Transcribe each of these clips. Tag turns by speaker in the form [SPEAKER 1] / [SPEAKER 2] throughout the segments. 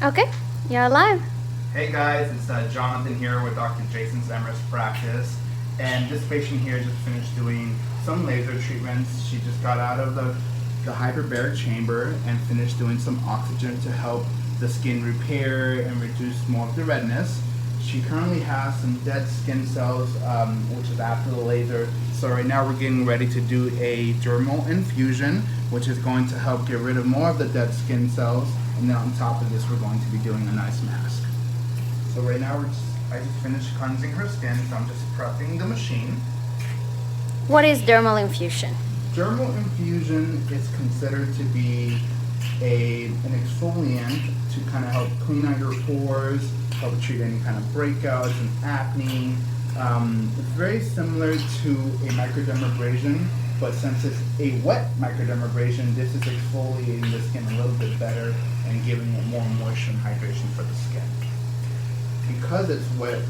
[SPEAKER 1] Okay, you're live.
[SPEAKER 2] Hey guys, it's Jonathan here with Dr. Jason's Emer's practice, and this patient here just finished doing some laser treatments. She just got out of the hyperbaric chamber and finished doing some oxygen to help the skin repair and reduce more of the redness. She currently has some dead skin cells, which is after the laser. So right now we're getting ready to do a dermal infusion, which is going to help get rid of more of the dead skin cells. And then on top of this, we're going to be doing a nice mask. So right now I just finished cleansing her skin, so I'm just prepping the machine.
[SPEAKER 1] What is dermal infusion?
[SPEAKER 2] Dermal infusion is considered to be an exfoliant to kind of help clean out your pores, help treat any kind of breakouts and acne. It's very similar to a microdermabrasion, but since it's a wet microdermabrasion, this is exfoliating the skin a little bit better and giving it more moisture and hydration for the skin. Because it's wet,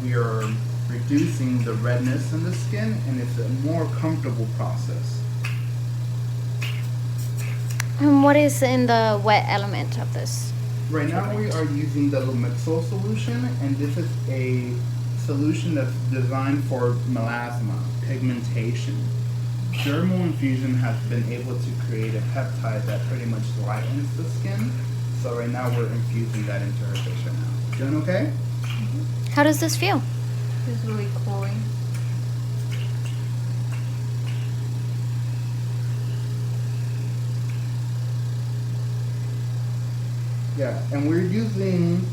[SPEAKER 2] we are reducing the redness in the skin, and it's a more comfortable process.
[SPEAKER 1] And what is in the wet element of this?
[SPEAKER 2] Right now we are using the Lumixol solution, and this is a solution that's designed for melasma, pigmentation. Dermal infusion has been able to create a peptide that pretty much lightens the skin. So right now we're infusing that into her face right now. Doing okay?
[SPEAKER 1] How does this feel?
[SPEAKER 3] It's really cooling.
[SPEAKER 2] Yeah, and we're using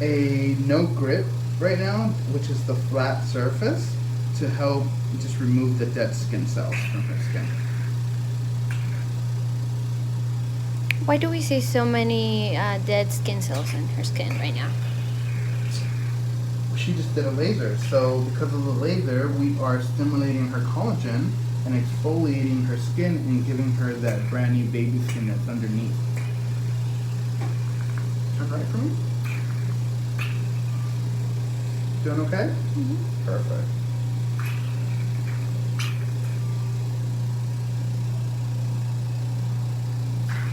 [SPEAKER 2] a no grip right now, which is the flat surface, to help just remove the dead skin cells from her skin.
[SPEAKER 1] Why do we see so many dead skin cells in her skin right now?
[SPEAKER 2] She just did a laser, so because of the laser, we are stimulating her collagen and exfoliating her skin and giving her that brand new baby skin that's underneath. Turn right for me. Doing okay?
[SPEAKER 1] Mm-hmm.
[SPEAKER 2] Perfect.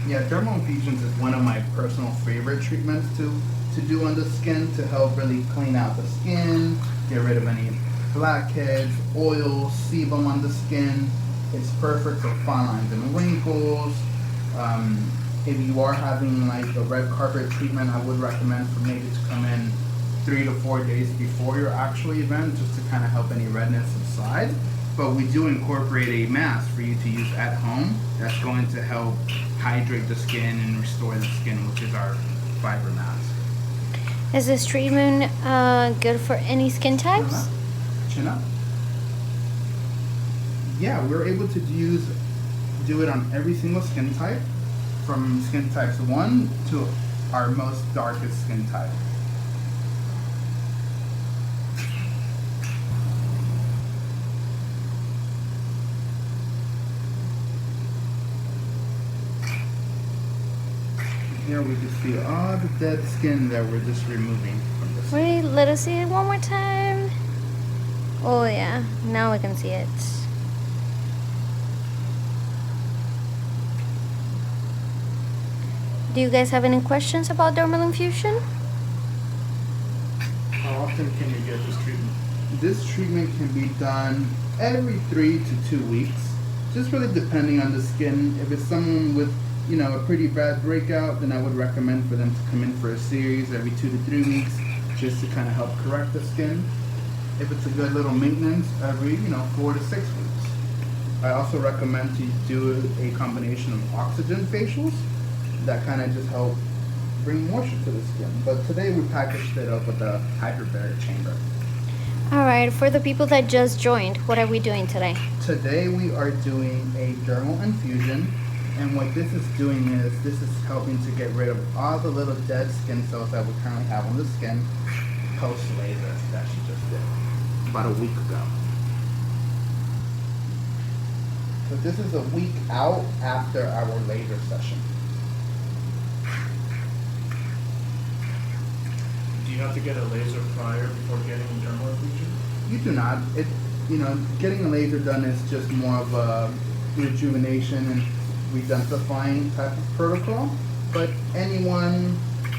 [SPEAKER 2] Yeah, dermal infusions is one of my personal favorite treatments to do on the skin to help really clean out the skin, get rid of any blackheads, oils, sebum on the skin. It's perfect for fine lines and wrinkles. If you are having like a red carpet treatment, I would recommend for maybe to come in 3 to 4 days before your actual event, just to kind of help any redness subside. But we do incorporate a mask for you to use at home that's going to help hydrate the skin and restore the skin, which is our fiber mask.
[SPEAKER 1] Is this treatment good for any skin types?
[SPEAKER 2] Chin up. Yeah, we're able to do it on every single skin type, from skin types 1 to our most darkest skin type. Here we can see all the dead skin that we're just removing from the skin.
[SPEAKER 1] Wait, let us see it one more time. Oh yeah, now we can see it. Do you guys have any questions about dermal infusion?
[SPEAKER 2] How often can you get this treatment? This treatment can be done every 3 to 2 weeks, just really depending on the skin. If it's someone with, a pretty bad breakout, then I would recommend for them to come in for a series every 2 to 3 weeks, just to kind of help correct the skin. If it's a good little maintenance, every 4 to 6 weeks. I also recommend to do a combination of oxygen facials that kind of just help bring moisture to the skin. But today we packaged it up with a hyperbaric chamber.
[SPEAKER 1] Alright, for the people that just joined, what are we doing today?
[SPEAKER 2] Today we are doing a dermal infusion, and what this is doing is this is helping to get rid of all the little dead skin cells that we currently have on the skin post laser that she just did about a week ago. So this is a week out after our laser session.
[SPEAKER 4] Do you have to get a laser prior before getting dermal infusion?
[SPEAKER 2] You do not. Getting a laser done is just more of a rejuvenation and redensifying type of protocol. But anyone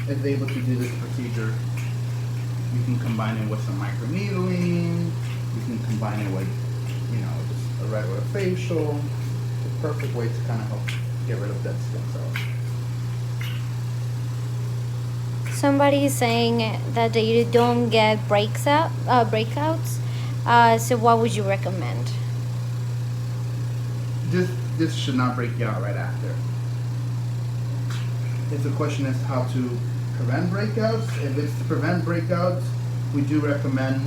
[SPEAKER 2] is able to do this procedure. You can combine it with some microneedling. You can combine it with, just a regular facial. The perfect way to kind of help get rid of dead skin cells.
[SPEAKER 1] Somebody is saying that you don't get breakouts. So what would you recommend?
[SPEAKER 2] This should not break you out right after. If the question is how to prevent breakouts, if it's to prevent breakouts, we do recommend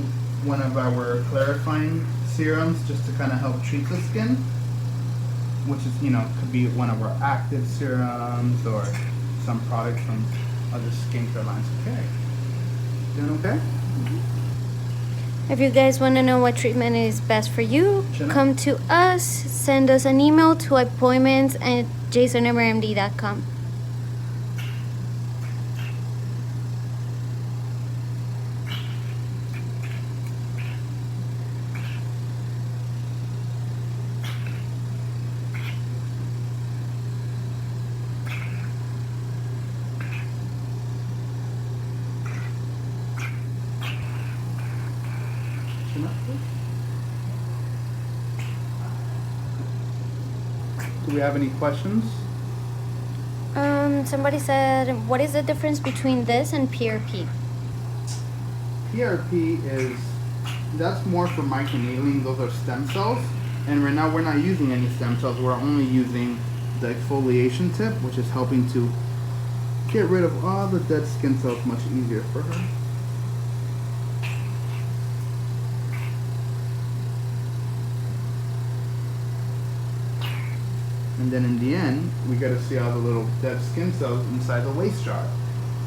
[SPEAKER 2] one of our clarifying serums just to kind of help treat the skin, which is, could be one of our active serums or some products from other skincare lines. Okay. Doing okay?
[SPEAKER 1] If you guys want to know what treatment is best for you, come to us. Send us an email to appointments@jasonemermd.com.
[SPEAKER 2] Do we have any questions?
[SPEAKER 1] Somebody said, what is the difference between this and PRP?
[SPEAKER 2] PRP that's more for microneedling. Those are stem cells. And right now we're not using any stem cells. We're only using the exfoliation tip, which is helping to get rid of all the dead skin cells much easier for her. And then in the end, we got to see all the little dead skin cells inside the waste jar.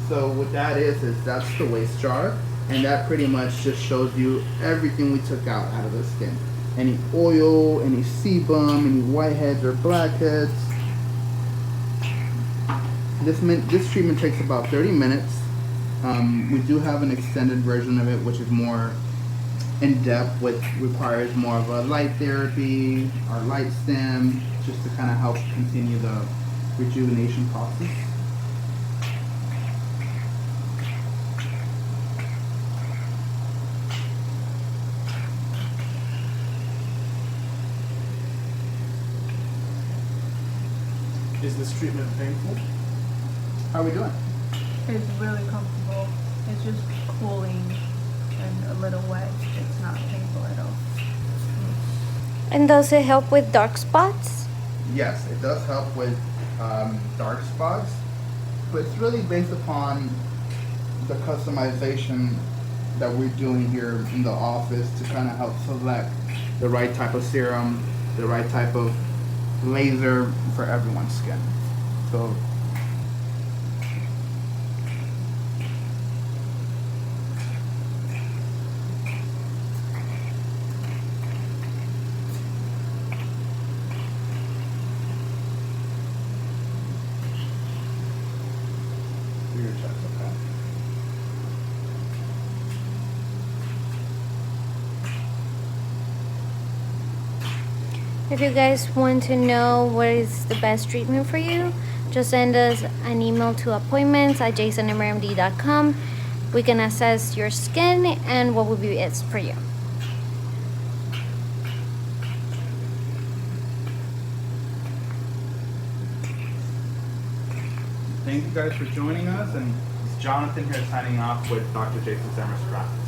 [SPEAKER 2] So what that is that's the waste jar, and that pretty much just shows you everything we took out of the skin. Any oil, any sebum, any whiteheads or blackheads. This treatment takes about 30 minutes. We do have an extended version of it, which is more in-depth, which requires more of a light therapy or light stem, just to kind of help continue the rejuvenation process.
[SPEAKER 4] Is this treatment painful?
[SPEAKER 2] How are we doing?
[SPEAKER 3] It's really comfortable. It's just cooling and a little wet. It's not painful at all.
[SPEAKER 1] And does it help with dark spots?
[SPEAKER 2] Yes, it does help with dark spots, but it's really based upon the customization that we're doing here in the office to kind of help select the right type of serum, the right type of laser for everyone's skin. So do your chest, okay?
[SPEAKER 1] If you guys want to know what is the best treatment for you, just send us an email to appointments@jasonemermd.com. We can assess your skin and what would be best for you.
[SPEAKER 2] Thank you guys for joining us, and it's Jonathan here signing off with Dr. Jason Emer's practice.